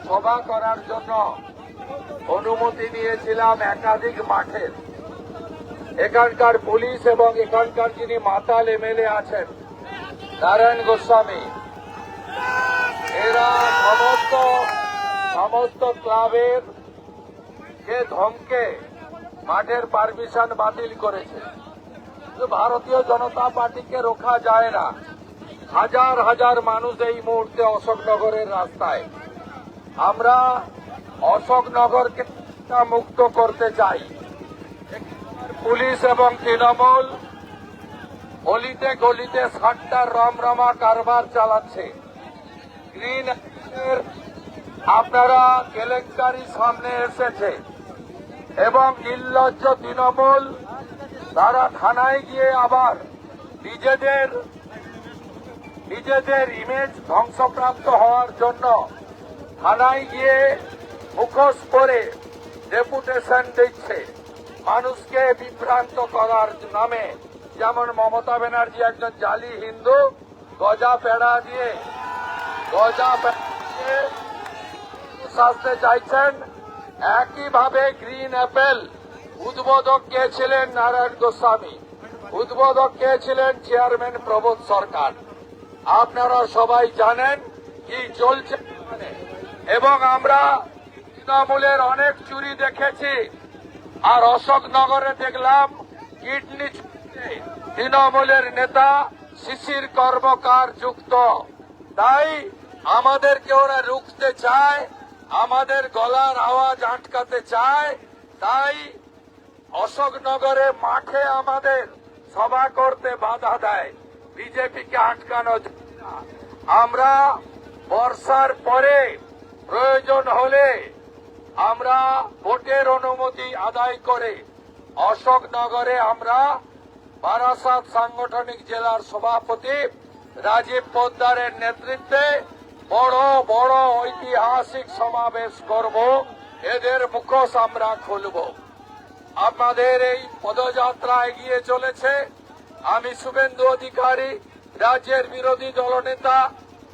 সভা করার জন্য অনুমতি নিয়েছিলাম একাধিক মাঠের। এখানকার পুলিশ এবং এখানকার যিনি মাতাল এমএলএ আছেন নারায়ণ গোস্বামী, এরা সমস্ত ক্লাবের কে ধমকে মাঠের পারমিশন বাতিল করেছে। ভারতীয় জনতা পার্টিকে রোখা যায় না। হাজার হাজার মানুষ এই মুহূর্তে অশোকনগরের রাস্তায়। আমরা অশোকনগরকে মুক্ত করতে চাই। পুলিশ এবং তৃণমূল গলিতে গলিতে সাতটা রমরমা কারবার চালাচ্ছে। গ্রিন আপনারা কেলেঙ্কারি সামনে এসেছে এবং নির্লজ্জ তৃণমূল তারা থানায় গিয়ে আবার নিজেদের ইমেজ ধ্বংসপ্রাপ্ত হওয়ার জন্য থানায় গিয়ে মুখোশ পরে ডেপুটেশন দিচ্ছে মানুষকে বিভ্রান্ত করার নামে। যেমন মমতা ব্যানার্জি একজন জালি হিন্দু গজা পেড়া দিয়ে সাজতে চাইছেন, একইভাবে গ্রিন অ্যাপেল উদ্বোধক কে ছিলেন নারায়ণ গোস্বামী, উদ্বোধক কে ছিলেন চেয়ারম্যান প্রবোধ সরকার। আপনারা সবাই জানেন কি চলছে। এবং আমরা তৃণমূলের অনেক চুরি দেখেছি, আর অশোকনগরে দেখলাম কিডনি চুরিতে তৃণমূলের নেতা শিশির কর্মকার যুক্ত। তাই আমাদেরকে ওরা রুখতে চায়, আমাদের গলার আওয়াজ আটকাতে চায়। তাই অশোকনগরে মাঠে আমাদের সভা করতে বাধা দেয়। বিজেপিকে আটকানো যায় না। আমরা বর্ষার পরে প্রয়োজন হলে আমরা ভোটের অনুমতি আদায় করে অশোকনগরে আমরা বারাসাত সাংগঠনিক জেলার সভাপতি রাজীব পোদ্দারের নেতৃত্বে বড় বড় ঐতিহাসিক সমাবেশ করব। এদের মুখোশ আমরা খুলব। আমাদের এই পদযাত্রা এগিয়ে চলেছে। আমি শুভেন্দু অধিকারী, রাজ্যের বিরোধী দলনেতা,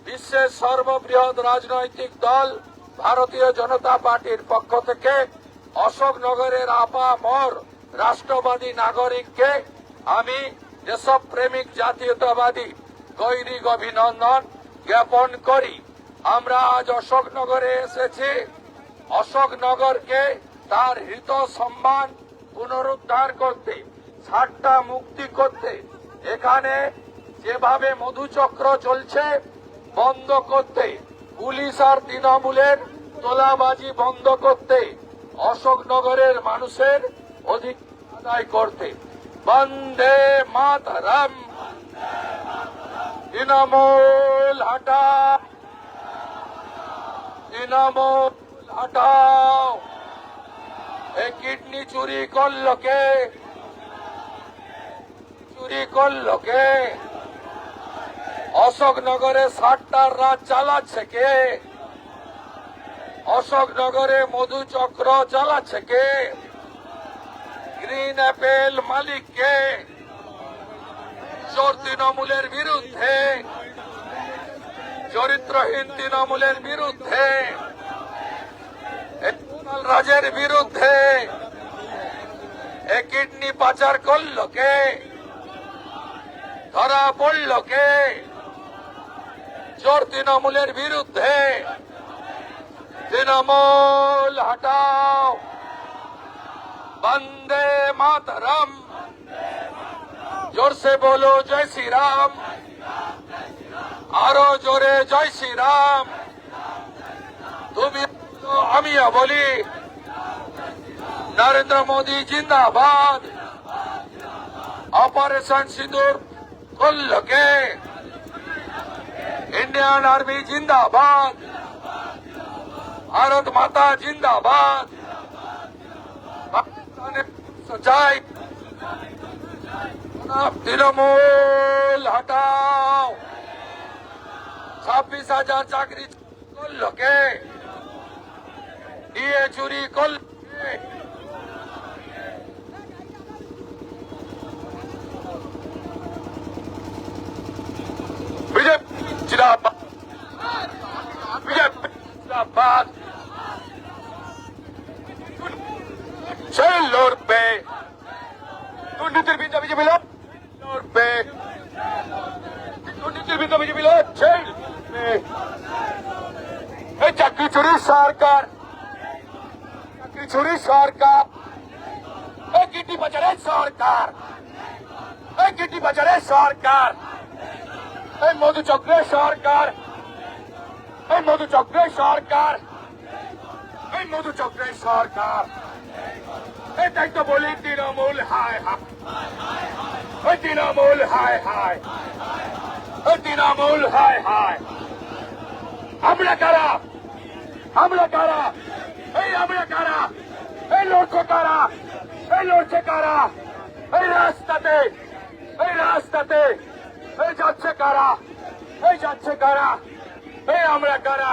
বিশ্বের সর্ববৃহৎ রাজনৈতিক দল ভারতীয় জনতা পার্টির পক্ষ থেকে অশোকনগরের আপামর রাষ্ট্রবাদী নাগরিককে আমি দেশপ্রেমিক জাতীয়তাবাদী গৈরিক অভিনন্দন জ্ঞাপন করি। আমরা আজ অশোকনগরে এসেছি অশোকনগরকে তার হৃত সম্মান পুনরুদ্ধার করতে, ছাড়টা মুক্তি করতে। এখানে যেভাবে মধুচক্র চলছে বন্ধ করতে, পুলিশ আর তৃণমূলের তোলাবাজি বন্ধ করতে, অশোকনগরের মানুষের অধিকার আদায় করতে। বন্দে মাতরম। তৃণমূল হটাও, তৃণমূল হটাও। এই কিডনি চুরি করল কে? চুরি করল কে? অশোকনগরে 60টার রাত চালাচ্ছে কে? অশোকনগরে মধুচক্র চালাচ্ছে কে? গ্রিন অ্যাপেল মালিক কে? চোর তৃণমূলের বিরুদ্ধে, চরিত্রহীন তৃণমূলের বিরুদ্ধে, রাজের বিরুদ্ধে কিডনি পাচার করল কে? ধরা পড়ল কে? চোর তৃণমূলের বিরুদ্ধে। তৃণমূল হটাও। বন্দে মাতরম। জোরসে বলো জয় শ্রীরাম। আরো জোরে জয় শ্রীরাম। তুমি আমিও বলি নরেন্দ্র মোদী জিন্দাবাদ। অপারেশন সিঁদুর করল কে? इंडियन आर्मी जिंदाबाद। भारत माता जिंदाबाद। सच्चाई। तृणमूल हटाओ। 26,000 চাকরি করল কে? ডিএ চুরি করল কে? বিজেপি জিন্দাবাদ। বিজেপি জিন্দাবাদ। সেই লড়বে, দুর্নীতির বিরুদ্ধে বিজেপি লড়বে, দুর্নীতির বিরুদ্ধে বিজেপি লড়ছে। এই চাকরি চুরির সরকার, চাকরি চুরির সরকার, এই গিটি বাজারের সরকার, এই গিটি বাজারের সরকার, এই মধু চক্রের সরকার, এই মধু চক্রের সরকার, এই মধু চক্রের সরকার। এটাই তো বলি তৃণমূল হায় হায়, ওই তৃণমূল হায় হায়, ওই তৃণমূল হায় হায়। আমরা কারা, আমরা কারা, এই আমরা কারা, এই লড়ছে কারা, এই লড়ছে কারা, এই রাস্তাতে, এই রাস্তাতে, এই যাচ্ছে কারা, এই যাচ্ছে কারা, এই আমরা কারা,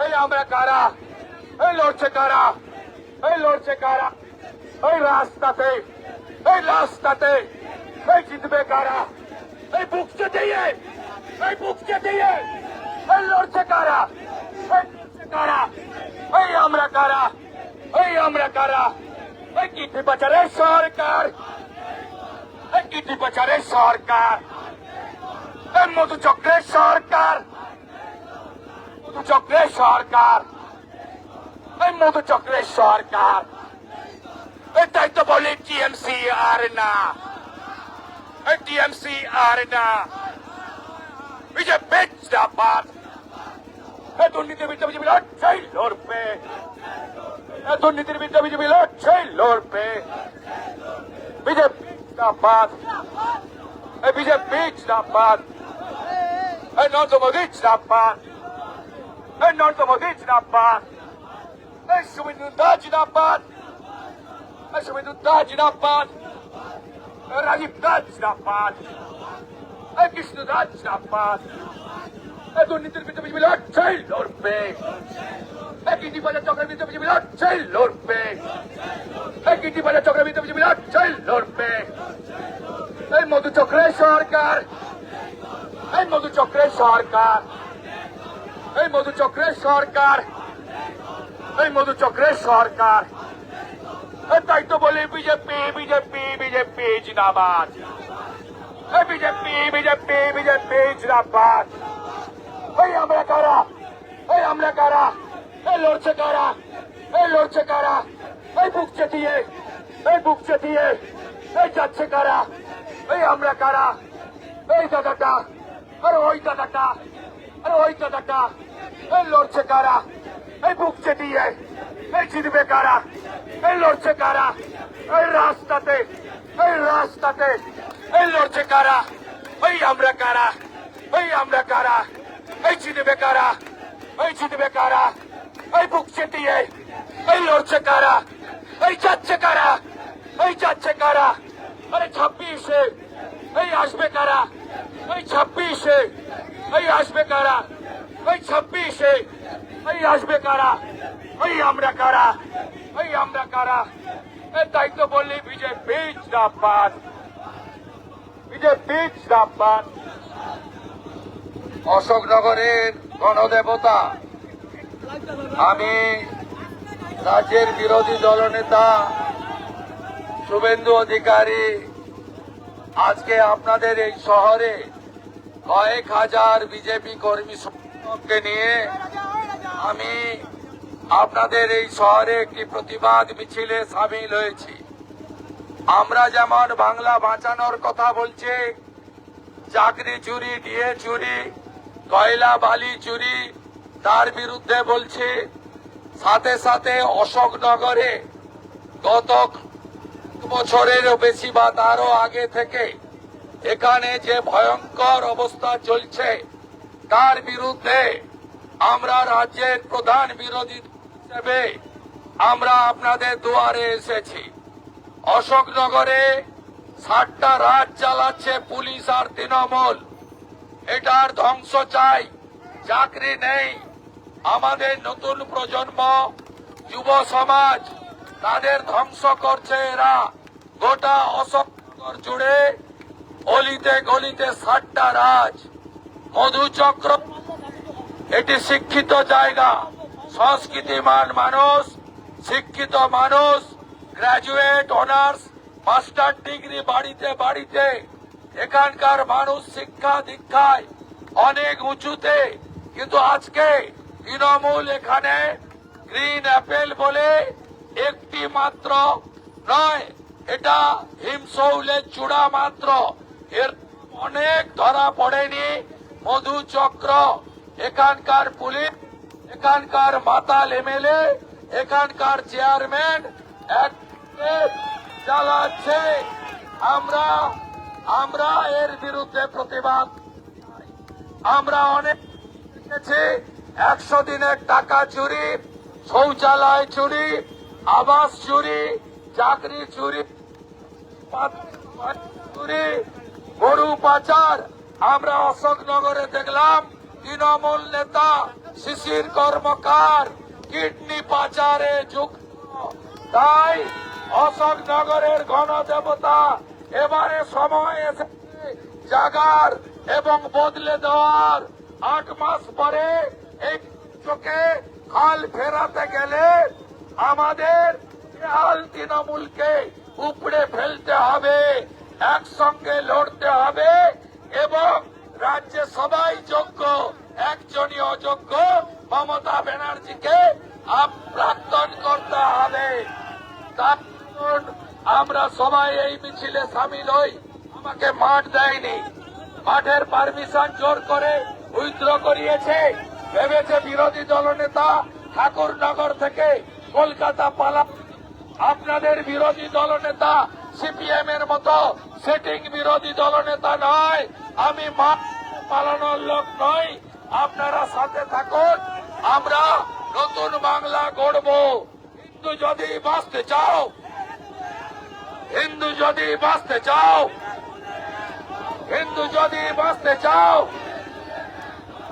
এই আমরা কারা, এই লড়ছে কারা, এই লড়ছে কারা, এই রাস্তাতে, এই রাস্তাতে, এই জিতবে কারা, এই বুকছে দিয়ে, এই বুকছে দিয়ে, এই লড়ছে কারা, এই লড়ছে কারা, এই আমরা কারা, এই আমরা কারা, এই গিটি বাজারের সরকার, এই গিটি বাজারের সরকার, এই মধু চক্রের সরকার, মধু চক্রের সরকার, এই মধু চক্রের সরকার। এটাই তো বলি টিএমসি আর না, এই টিএমসি আর না, বিজেপি জিন্দাবাদ। এই দুর্নীতির বিরুদ্ধে বিজেপি লড়ছে, লড়বে, এই দুর্নীতির বিরুদ্ধে বিজেপি লড়ছে, লড়বে, বিজেপি জিন্দাবাদ, এই বিজেপি জিন্দাবাদ, এই নরেন্দ্র মোদী জিন্দাবাদ, এই নরেন্দ্র মোদী জিন্দাবাদ, এই শুভেন্দু দাস জিন্দাবাদ, এই শুভেন্দু দাস জিন্দাবাদ, এই রাজীব দাস জিন্দাবাদ, এই কৃষ্ণ দাস জিন্দাবাদ। এই দুর্নীতির বিরুদ্ধে বিজেপি লড়ছে, লড়বে, এই গিটি বাজার চক্রের বিরুদ্ধে বিজেপি লড়ছে, লড়বে, এই গিটি বাজার চক্রের বিরুদ্ধে বিজেপি লড়ছে, লড়বে, এই মধু চক্রের সরকার, এই মধু চক্রের সরকার, এই মধু চক্রের সরকার, এই মধু চক্রের সরকার। তাই তো বলি বিজেপি, বিজেপি, বিজেপি জিন্দাবাদ, এই বিজেপি, বিজেপি, বিজেপি জিন্দাবাদ। এই আমরা কারা, এই আমরা কারা, এই লড়ছে কারা, এই লড়ছে কারা, এই বুকছে দিয়ে, এই বুকছে দিয়ে, এই যাচ্ছে কারা, এই আমরা কারা, এই দাদাটা, আরে ওই দাদাটা, আরে ওই দাদাটা, এই লড়ছে কারা, এই বুকছে দিয়ে, এই জিতবে কারা, এই লড়ছে কারা, এই রাস্তাতে, এই রাস্তাতে, এই লড়ছে কারা, এই আমরা কারা, এই আমরা কারা, এই জিতবে কারা, এই জিতবে কারা, এই বুকছে দিয়ে, এই লড়ছে কারা, এই যাচ্ছে কারা, এই যাচ্ছে কারা, আরে 26-এ, এই আসবে কারা, এই 26-এ, এই আসবে কারা, এই 26-এ, এই আসবে কারা, এই আমরা কারা, এই আমরা কারা। তাই তো বললি বিজেপি জিন্দাবাদ, বিজেপি জিন্দাবাদ। অশোকনগরের গণদেবতা, আমি রাজ্যের বিরোধী দলনেতা শুভেন্দু অধিকারী আজকে আপনাদের এই শহরে কয়েক হাজার বিজেপি কর্মী সমর্থককে নিয়ে আমি আপনাদের এই শহরে একটি প্রতিবাদ মিছিলে সামিল হয়েছি। আমরা যেমন বাংলা বাঁচানোর কথা বলছি, চাকরি চুরি, ডিএ চুরি, কয়লা বালি চুরি তার বিরুদ্ধে বলছি, সাথে সাথে অশোকনগরে গত বছরেরও বেশি বা তারও আগে থেকে এখানে যে ভয়ঙ্কর অবস্থা চলছে তার বিরুদ্ধে আমরা রাজ্যের প্রধান বিরোধী হিসেবে আমরা আপনাদের দুয়ারে এসেছি। অশোকনগরে 60টা রাত চালাচ্ছে পুলিশ আর তৃণমূল, এটার ধ্বংস চাই। চাকরি নেই, আমাদের নতুন প্রজন্ম, যুব সমাজ, তাদের ধ্বংস করছে এরা। গোটা অশোকনগর জুড়ে অলিতে গলিতে 60টা রাজ, মধুচক্র, এটি শিক্ষিত জায়গা, সংস্কৃতিমান মানুষ, শিক্ষিত মানুষ, গ্রাজুয়েট, অনার্স, মাস্টার ডিগ্রি বাড়িতে বাড়িতে। এখানকার মানুষ শিক্ষা দীক্ষায় অনেক উঁচুতে, কিন্তু আজকে তৃণমূল এখানে গ্রিন অ্যাপেল বলে একটি মাত্র নয়, এটা হিমশৌলের চূড়া মাত্র, এর অনেক ধরা পড়েনি। মধু চক্র, এখানকার পুলিশ, এখানকার মাতাল এমএলএ, এখানকার চেয়ারম্যান এক চালাচ্ছে। আমরা এর বিরুদ্ধে প্রতিবাদ। আমরা অনেক দেখেছি 100 দিনের টাকা চুরি, শৌচালয় চুরি, আবাস চুরি, চাকরি চুরি, চুরি, গরু পাচার। আমরা অশোকনগরে দেখলাম তৃণমূল নেতা শিশির কর্মকার কিডনি পাচারে যুক্ত। তাই অশোকনগরের গণদেবতা এবারে সময় এসেছে জাগার এবং বদলে দেওয়ার। 8 মাস পরে এই চোখে হাল ফেরাতে গেলে আমাদের হাল তৃণমূলকে উপড়ে ফেলতে হবে, একসঙ্গে লড়তে হবে এবং রাজ্যে সবাই যোগ্য, একজনই অযোগ্য মমতা ব্যানার্জিকে প্রাক্তন করতে হবে। তার জন্য আমরা সবাই এই মিছিলে সামিল হই। আমাকে মাঠ দেয়নি, মাঠের পারমিশন জোর করে উইথড্র করিয়েছে। ভেবেছে বিরোধী দলনেতা ঠাকুরনগর থেকে কলকাতা পালা। আপনাদের বিরোধী দলনেতা সিপিএম এর মতো সেটিং বিরোধী দলনেতা নয়। আমি মাঠ পালানোর লোক নই। আপনারা সাথে থাকুন, আমরা নতুন বাংলা গড়ব। হিন্দু যদি বাঁচতে চাও, হিন্দু যদি বাঁচতে চাও, হিন্দু যদি বাঁচতে চাও,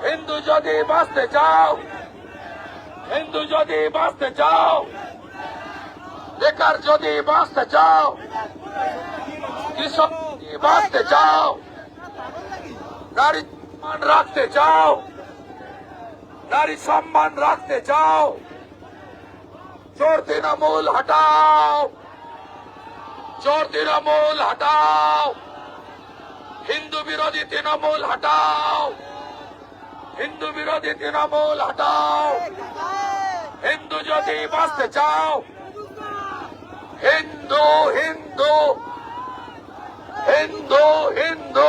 হিন্দু যদি বাঁচতে চাও, হিন্দু যদি বাঁচতে চাও, বেকার যদি বাঁচতে চাও, কৃষক যদি বাঁচতে চাও, নারী সম্মান রাখতে চাও, নারী সম্মান রাখতে চাও, চোর তৃণমূল হটাও, চোর তৃণমূল হটাও, হিন্দু বিরোধী তৃণমূল হটাও, হিন্দু বিরোধী তৃণমূল হটাও। হিন্দু যদি বাঁচতে চাও, হিন্দু হিন্দু হিন্দু হিন্দু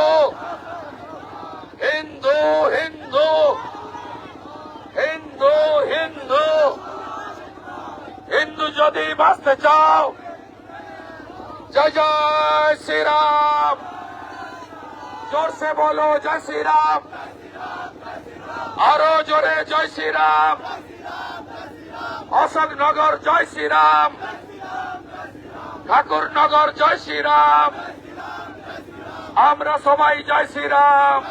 হিন্দু হিন্দু হিন্দু হিন্দু হিন্দু যদি বাঁচতে চাও, জয় জয় শ্রী রাম, जोर से बोलो जय श्री राम, আরো জোরে জয় শ্রী রাম, অশোকনগর জয় শ্রী রাম, ঠাকুরনগর জয় শ্রী রাম, আমরা সবাই জয় শ্রী রাম।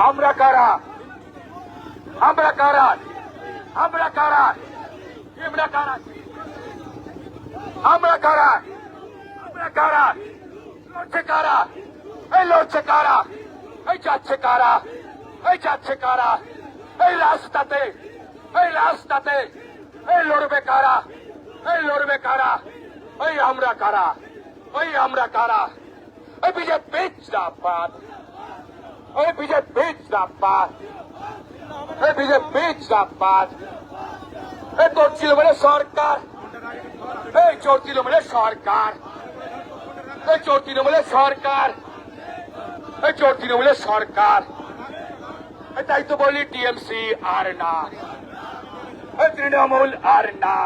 আমরা কারা, আমরা কারা, আমরা কারা, আমরা কারা, আমরা কারা, আমরা কারা, লড়ছে কারা, এই লড়ছে কারা, এই যাচ্ছে কারা, এই যাচ্ছে কারা, এই রাস্তাতে, এই রাস্তাতে, এই লড়বে কারা, এই লড়বে কারা, এই আমরা কারা, এই আমরা কারা, এই বিজেপি জিন্দাবাদ, এই বিজেপি জিন্দাবাদ, এই বিজেপি জিন্দাবাদ। এই তোর ছিল বলে সরকার, এই চোর তৃণমূলের সরকার, এই চোর তৃণমূলের সরকার, এই চোর তৃণমূলের সরকার। তাই তো বলি টিএমসি আর না, এই তৃণমূল আর না।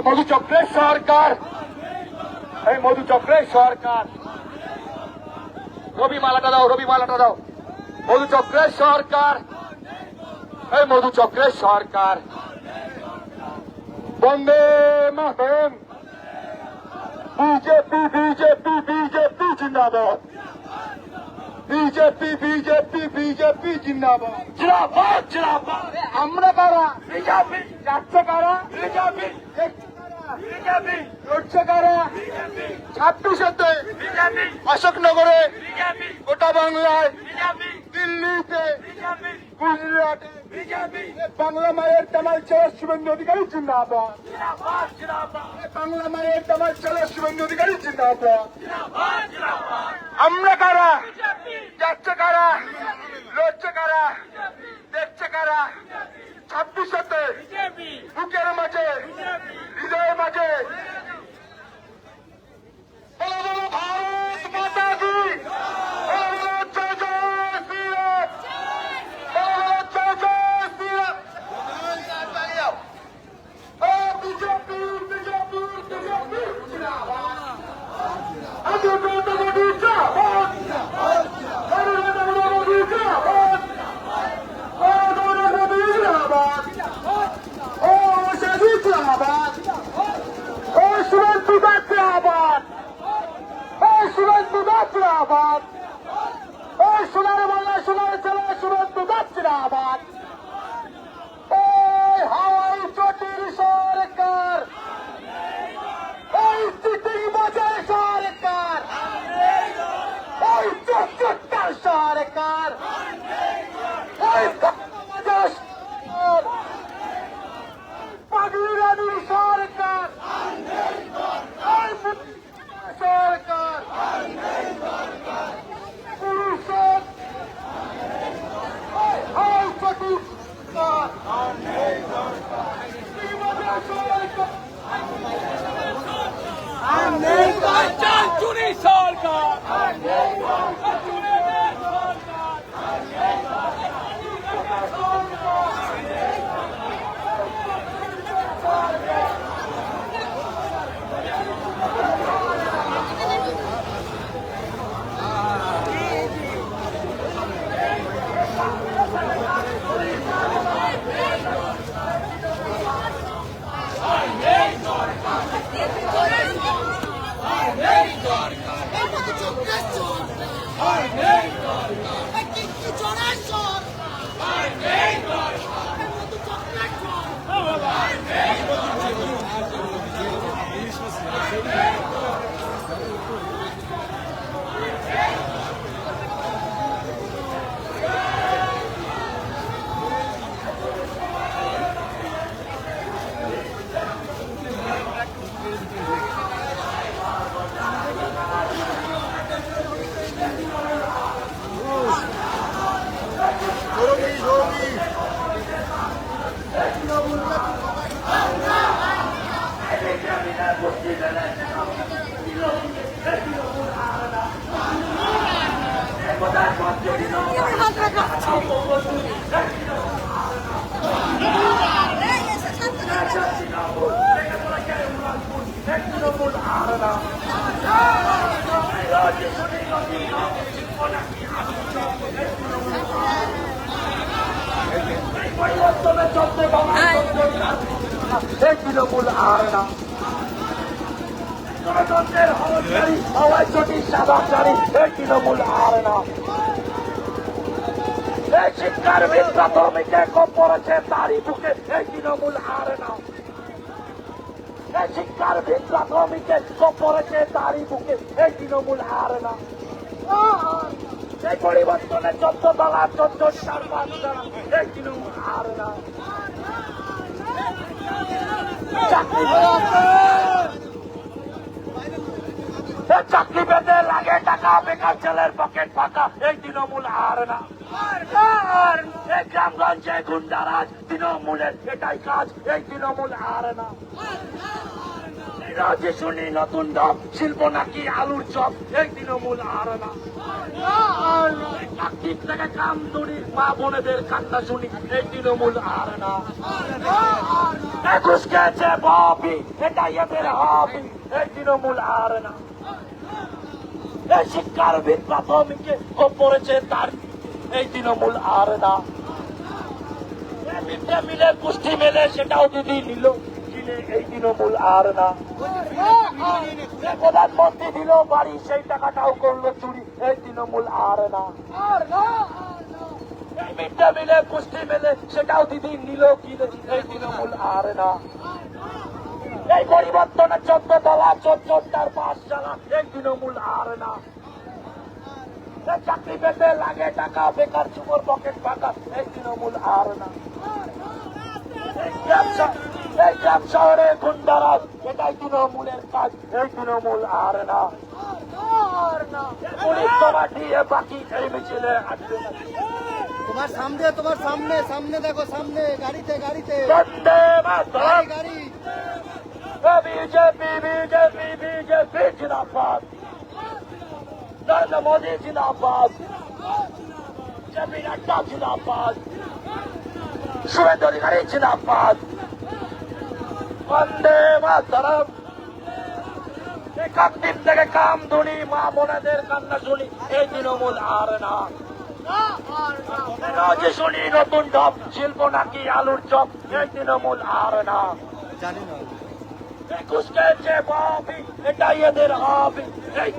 মধু চক্রের সরকার, এই মধু চক্রের সরকার। রবি মালাটা দাও, রবি মালাটা দাও। মধু চক্রের সরকার, এই মধু চক্রের সরকার। বন্দে মাতরম, বিজেপি বিজেপি বিজেপি জিন্দাবাদ, বিজেপি বিজেপি বিজেপি জিন্দাবাদ, জিন্দাবাদ জিন্দাবাদ। আমরা কারা, বিজেপি, যাচ্ছে কারা, বিজেপি, বিজেপি, লড়ছে কারা, 26-তে বিজেপি, অশোকনগরে বিজেপি, গোটা বাংলায় বিজেপি, দিল্লিতে বিজেপি। গুজরাটে বিজেপি বাংলা মায়ের তামাল চালা শুভেন্দু অধিকারী জিন্দাবাদ জিন্দাবাদ জিন্দাবাদ বাংলা মায়ের তামাল চালা শুভেন্দু অধিকারী জিন্দাবাদ জিন্দাবাদ জিন্দাবাদ আমরা কারা বিজেপি যাচ্ছে কারা লড়ছে কারা দেখছে কারা 26শতে বিজেপি বুকের মাঝে বিজেপি হৃদয়ের মাঝে বলো বলো ভারত মাতা কি বলো বলো জয় জয় শ্রীরাম বলো বলো জয় জয় শ্রীরাম ও বিজেপি বিজেপি বিজেপি জিন্দাবাদ আজকে নরেন্দ্র মোদী জিন্দাবাদ নরেন্দ্র মোদী জিন্দাবাদ ও নরেন্দ্র মোদী জিন্দাবাদ ও শাহী জিন্দাবাদ ও শুভেন্দু জিন্দাবাদ ও শুভেন্দু জিন্দাবাদ ও সোনার বাংলা সোনার ছেলে শুভেন্দু জিন্দাবাদ ওই হাওয়াই চটির সরকার ওই সিটিং বাজার সরকার ওই চট্টগ্রাম সরকার ওই বাজার সরকার পাগলানির সরকার ওই সরকার পুরুষের ওই চটির বাচ্চার চুরি সরকার তৃণমূল আর না গণতন্ত্রের হওয়ায় চটি সাদাচারী এই তৃণমূল আর না এই শিক্ষার্থীর প্রাথমিকে কম পড়েছে তারই বুকে এই তৃণমূল আর না এই শিক্ষার্থীর প্রাথমিকে কম পড়েছে তারই বুকে এই তৃণমূল আর না এই পরিবর্তনে 14 দল আর 14 বাচ্চারা এই তৃণমূল আর না চাকরি পেতে লাগে টাকা বেকার ছেলের পকেট ফাঁকা এই তৃণমূল আর না এই গ্রামগঞ্জে গুন্ডারাজ তৃণমূলের এটাই কাজ এই তৃণমূল আর না রাজ্যে শুনি নতুন ঢপ শিল্প নাকি আলুর চপ এই তৃণমূল আর না চাকরি থেকে কাম দড়ি মা বোনেদের কান্না শুনি এই তৃণমূল আর না ঘুষ খেয়েছে ববি এটাই এদের হবি এই তৃণমূল আর না এই শিক্ষার ভিত প্রাথমিকে কম পড়েছে তার এই তৃণমূল আর না মিড ডে মিলে পুষ্টি মেলে সেটাও দিদি নিল কিনে এই তৃণমূল আর না প্রধানমন্ত্রী দিল বাড়ি সেই টাকাটাও করলো চুরি এই তৃণমূল আর না মিড ডে মিলে পুষ্টি মেলে সেটাও দিদি নিল কিনে এই তৃণমূল আর না এই পরিবর্তনের 14 তলা 14টার পাঁচশালা এই তৃণমূল আর না এই চাকরি পেতে লাগে টাকা, বেকার যুবর পকেট ফাঁকা, এই তৃণমূল আর না। এই গ্রাম শহরে গুন্ডারাজ, এটাই তৃণমূলের কাজ, এই তৃণমূল আর না। পুলিশ তোমার দিয়ে বাকি এই মিছিলে আসবে না। তোমার সামনে দেখো, সামনে গাড়িতে বন্দে মাতরম। গাড়ি बीजेपी बीजेपी बीजेपी जिंदाबाद, नरेंद्र मोदी जिंदाबाद, जेपी नड्डा जिंदाबाद, शुभेंदु अधिकारी जिंदाबाद, वंदे मातरम। কাকদ্বীপ থেকে কামধুনি মা বোনেদের কান্না শুনি, এই তৃণমূল আর না। যে শুনি নতুন ঢপ, শিল্প নাকি আলুর চপ, এই তৃণমূল আর না। জানি না। ঘুষকে যে বাপি, এটাই এদের হাবি, এই